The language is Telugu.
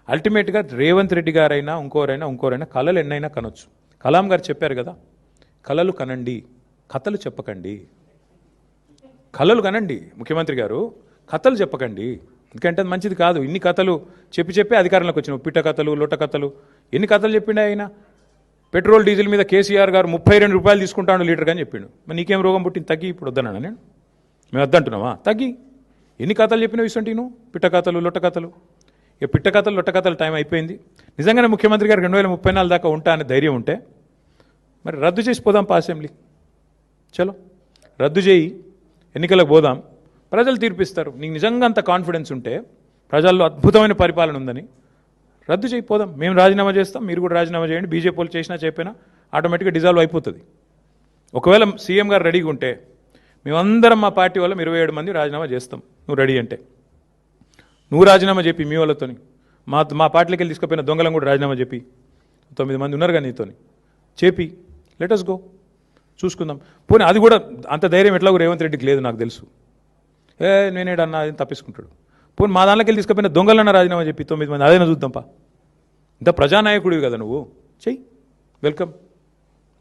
అల్టిమేట్గా రేవంత్ రెడ్డి గారైనా ఇంకోరైనా కళలు ఎన్నైనా కనొచ్చు. కలాం గారు చెప్పారు కదా, కళలు కనండి, కథలు చెప్పకండి. కళలు కనండి ముఖ్యమంత్రి గారు, కథలు చెప్పకండి. ఎందుకంటే అది మంచిది కాదు. ఇన్ని కథలు చెప్పి అధికారంలోకి వచ్చినావు. పిట్ట కథలు, లొట్ట కథలు, ఎన్ని కథలు చెప్పిండే ఆయన. పెట్రోల్ డీజిల్ మీద కేసీఆర్ గారు 32 రూపాయలు తీసుకుంటాను లీటర్ అని చెప్పిండు. మరి నీకేం రోగం పుట్టింది? తగ్గి. ఇప్పుడు వద్దన్నా నేను, మేము వద్దంటున్నావా? తగ్గి. ఎన్ని కథలు చెప్పినావు ఇసంటి నువ్వు? పిట్ట కథలు, లొట్ట కథలు. ఇక పిట్ట కథలు, లొట్ట కథలు టైం అయిపోయింది. నిజంగానే ముఖ్యమంత్రి గారు 2034 దాకా ఉంటా అనే ధైర్యం ఉంటే మరి రద్దు చేసి పోదాం అసెంబ్లీ. చలో రద్దు చేయి, ఎన్నికలకు పోదాం, ప్రజలు తీర్పిస్తారు. నీకు నిజంగా అంత కాన్ఫిడెన్స్ ఉంటే, ప్రజల్లో అద్భుతమైన పరిపాలన ఉందని, రద్దు చేయిపోదాం. మేము రాజీనామా చేస్తాం, మీరు కూడా రాజీనామా చేయండి. బీజేపీ వాళ్ళు చేసినా చెప్పినా ఆటోమేటిక్గా డిజాల్వ్ అయిపోతుంది. ఒకవేళ సీఎం గారు రెడీగా ఉంటే మేమందరం మా పార్టీ వాళ్ళం 27 మంది రాజీనామా చేస్తాం. నువ్వు రెడీ అంటే నువ్వు రాజీనామా చెప్పి మీ వాళ్ళతోని, మా పార్టీకి వెళ్ళి తీసుకుపోయిన దొంగలను కూడా రాజీనామా చెప్పి, 9 మంది ఉన్నారు కానీ నీతోని చెప్పి, లెటస్ గో, చూసుకుందాం. పోనీ అది కూడా అంత ధైర్యం ఎట్లాగో రేవంత్ రెడ్డికి లేదు నాకు తెలుసు. నేనేడన్నా అది తప్పించుకుంటాడు. పోనీ మా దాంట్లోకి వెళ్ళి తీసుకుపోయిన దొంగలన్నా రాజీనామా చెప్పి 9 మంది అదైనా చూద్దాంపా. ఇంత ప్రజానాయకుడివి కదా నువ్వు, చెయ్యి, వెల్కమ్.